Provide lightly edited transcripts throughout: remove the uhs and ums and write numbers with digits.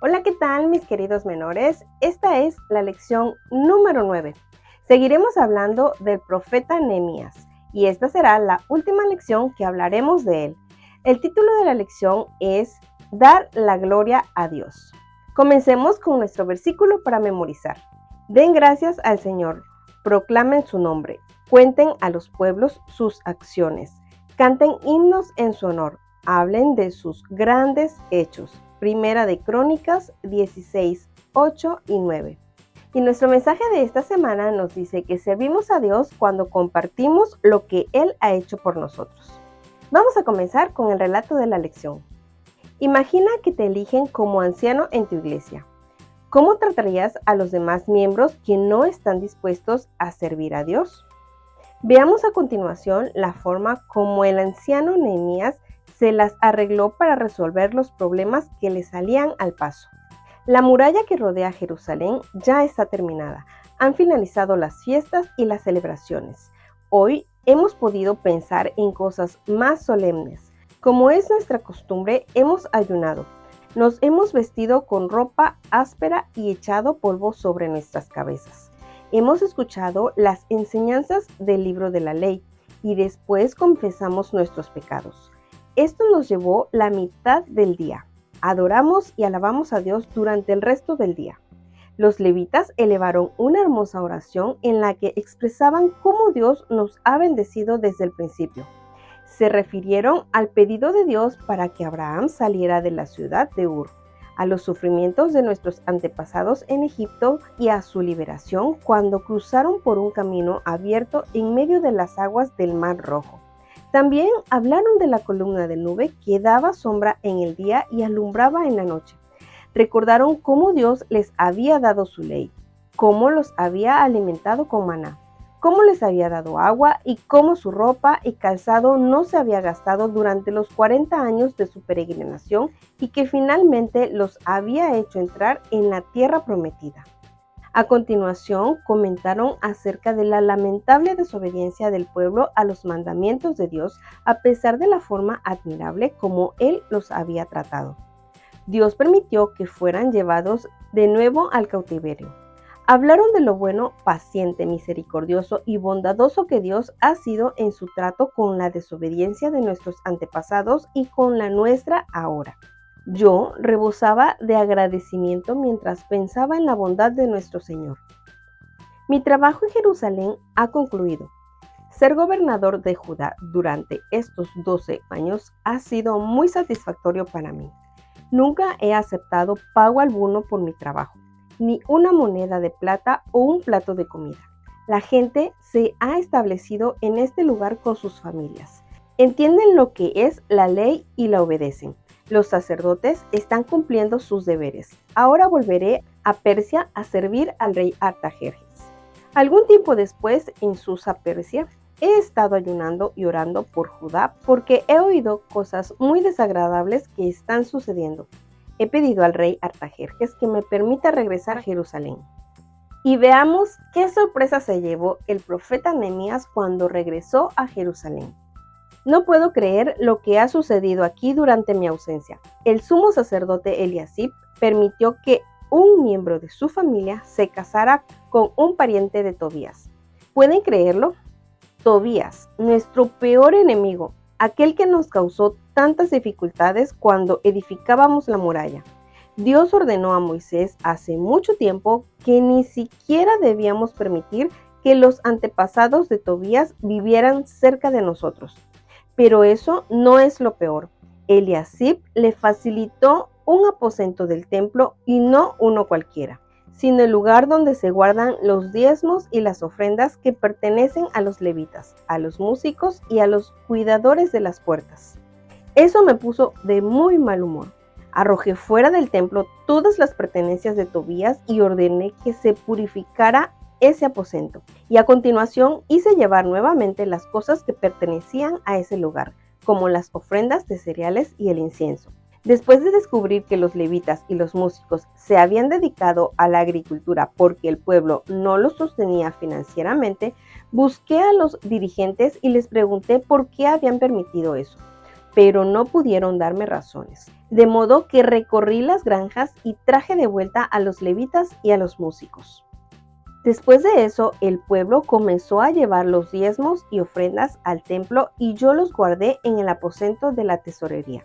Hola, ¿qué tal mis queridos menores? Esta es la lección número 9. Seguiremos hablando del profeta Nehemías y esta será la última lección que hablaremos de él. El título de la lección es Dar la gloria a Dios. Comencemos con nuestro versículo para memorizar. Den gracias al Señor, proclamen su nombre, cuenten a los pueblos sus acciones, canten himnos en su honor, hablen de sus grandes hechos. Primera de Crónicas 16, 8 y 9. Y nuestro mensaje de esta semana nos dice que servimos a Dios cuando compartimos lo que Él ha hecho por nosotros. Vamos a comenzar con el relato de la lección. Imagina que te eligen como anciano en tu iglesia. ¿Cómo tratarías a los demás miembros que no están dispuestos a servir a Dios? Veamos a continuación la forma como el anciano Nehemías se las arregló para resolver los problemas que le salían al paso. La muralla que rodea Jerusalén ya está terminada. Han finalizado las fiestas y las celebraciones. Hoy hemos podido pensar en cosas más solemnes. Como es nuestra costumbre, hemos ayunado. Nos hemos vestido con ropa áspera y echado polvo sobre nuestras cabezas. Hemos escuchado las enseñanzas del libro de la ley y después confesamos nuestros pecados. Esto nos llevó la mitad del día. Adoramos y alabamos a Dios durante el resto del día. Los levitas elevaron una hermosa oración en la que expresaban cómo Dios nos ha bendecido desde el principio. Se refirieron al pedido de Dios para que Abraham saliera de la ciudad de Ur, a los sufrimientos de nuestros antepasados en Egipto y a su liberación cuando cruzaron por un camino abierto en medio de las aguas del Mar Rojo. También hablaron de la columna de nube que daba sombra en el día y alumbraba en la noche. Recordaron cómo Dios les había dado su ley, cómo los había alimentado con maná, cómo les había dado agua y cómo su ropa y calzado no se había gastado durante los 40 años de su peregrinación y que finalmente los había hecho entrar en la tierra prometida. A continuación, comentaron acerca de la lamentable desobediencia del pueblo a los mandamientos de Dios a pesar de la forma admirable como Él los había tratado. Dios permitió que fueran llevados de nuevo al cautiverio. Hablaron de lo bueno, paciente, misericordioso y bondadoso que Dios ha sido en su trato con la desobediencia de nuestros antepasados y con la nuestra ahora. Yo rebosaba de agradecimiento mientras pensaba en la bondad de nuestro Señor. Mi trabajo en Jerusalén ha concluido. Ser gobernador de Judá durante estos 12 años ha sido muy satisfactorio para mí. Nunca he aceptado pago alguno por mi trabajo, ni una moneda de plata o un plato de comida. La gente se ha establecido en este lugar con sus familias. Entienden lo que es la ley y la obedecen. Los sacerdotes están cumpliendo sus deberes. Ahora volveré a Persia a servir al rey Artajerjes. Algún tiempo después, en Susa, Persia, he estado ayunando y orando por Judá porque he oído cosas muy desagradables que están sucediendo. He pedido al rey Artajerjes que me permita regresar a Jerusalén. Y veamos qué sorpresa se llevó el profeta Nehemías cuando regresó a Jerusalén. No puedo creer lo que ha sucedido aquí durante mi ausencia. El sumo sacerdote Eliasib permitió que un miembro de su familia se casara con un pariente de Tobías. ¿Pueden creerlo? Tobías, nuestro peor enemigo, aquel que nos causó tantas dificultades cuando edificábamos la muralla. Dios ordenó a Moisés hace mucho tiempo que ni siquiera debíamos permitir que los antepasados de Tobías vivieran cerca de nosotros. Pero eso no es lo peor. Eliasib le facilitó un aposento del templo y no uno cualquiera, sino el lugar donde se guardan los diezmos y las ofrendas que pertenecen a los levitas, a los músicos y a los cuidadores de las puertas. Eso me puso de muy mal humor. Arrojé fuera del templo todas las pertenencias de Tobías y ordené que se purificara ese aposento, y a continuación hice llevar nuevamente las cosas que pertenecían a ese lugar, como las ofrendas de cereales y el incienso. Después de descubrir que los levitas y los músicos se habían dedicado a la agricultura porque el pueblo no los sostenía financieramente, busqué a los dirigentes y les pregunté por qué habían permitido eso. pero no pudieron darme razones. De modo que recorrí las granjas y traje de vuelta a los levitas y a los músicos. Después de eso, el pueblo comenzó a llevar los diezmos y ofrendas al templo y yo los guardé en el aposento de la tesorería.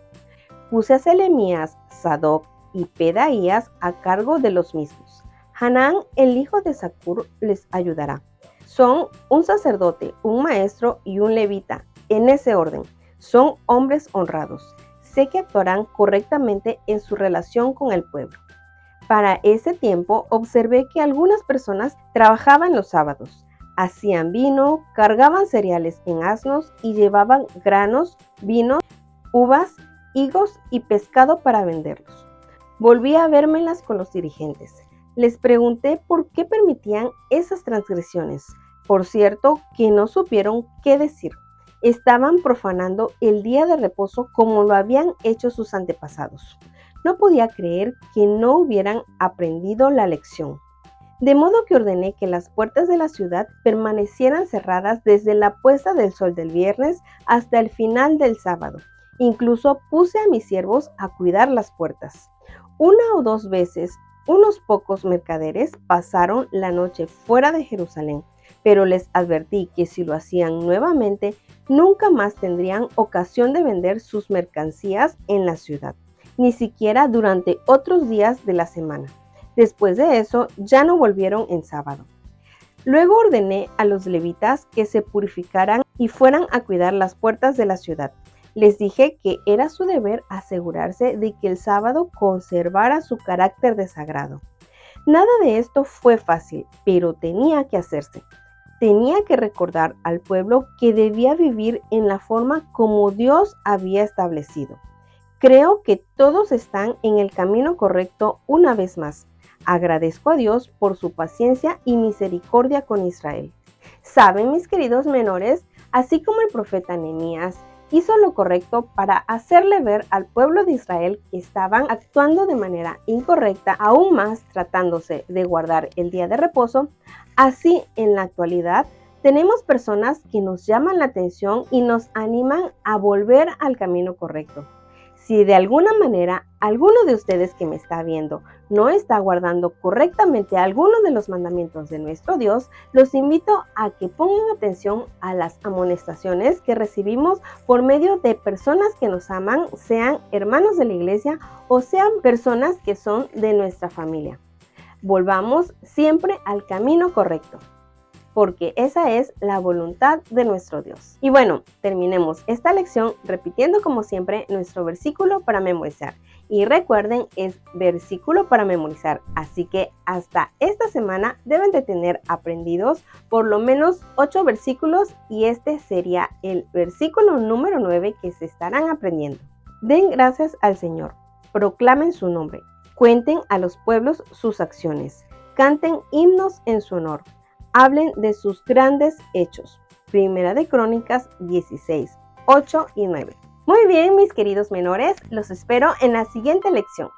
Puse a Selemías, Sadoc y Pedaías a cargo de los mismos. Hanán, el hijo de Zacur, les ayudará. Son un sacerdote, un maestro y un levita, en ese orden. Son hombres honrados. Sé que actuarán correctamente en su relación con el pueblo. Para ese tiempo observé que algunas personas trabajaban los sábados, hacían vino, cargaban cereales en asnos y llevaban granos, vino, uvas, higos y pescado para venderlos. Volví a vérmelas con los dirigentes. Les pregunté por qué permitían esas transgresiones. Por cierto, que no supieron qué decir. Estaban profanando el día de reposo como lo habían hecho sus antepasados. No podía creer que no hubieran aprendido la lección. De modo que ordené que las puertas de la ciudad permanecieran cerradas desde la puesta del sol del viernes hasta el final del sábado. Incluso puse a mis siervos a cuidar las puertas. Una o dos veces, unos pocos mercaderes pasaron la noche fuera de Jerusalén, pero les advertí que si lo hacían nuevamente, nunca más tendrían ocasión de vender sus mercancías en la ciudad, ni siquiera durante otros días de la semana. Después de eso, ya no volvieron en sábado. Luego ordené a los levitas que se purificaran y fueran a cuidar las puertas de la ciudad. Les dije que era su deber asegurarse de que el sábado conservara su carácter de sagrado. Nada de esto fue fácil, pero tenía que hacerse. Tenía que recordar al pueblo que debía vivir en la forma como Dios había establecido. Creo que todos están en el camino correcto una vez más. Agradezco a Dios por su paciencia y misericordia con Israel. Saben, mis queridos menores, así como el profeta Nehemías hizo lo correcto para hacerle ver al pueblo de Israel que estaban actuando de manera incorrecta, aún más tratándose de guardar el día de reposo, así en la actualidad tenemos personas que nos llaman la atención y nos animan a volver al camino correcto. Si de alguna manera alguno de ustedes que me está viendo no está guardando correctamente alguno de los mandamientos de nuestro Dios, los invito a que pongan atención a las amonestaciones que recibimos por medio de personas que nos aman, sean hermanos de la iglesia o sean personas que son de nuestra familia. Volvamos siempre al camino correcto, porque esa es la voluntad de nuestro Dios. Y bueno, terminemos esta lección repitiendo como siempre nuestro versículo para memorizar. Y recuerden, es versículo para memorizar, así que hasta esta semana deben de tener aprendidos por lo menos 8 versículos y este sería el versículo número 9 que se estarán aprendiendo. Den gracias al Señor, proclamen su nombre, cuenten a los pueblos sus acciones, canten himnos en su honor. Hablen de sus grandes hechos. Primera de Crónicas 16, 8 y 9. Muy bien, mis queridos menores, los espero en la siguiente lección.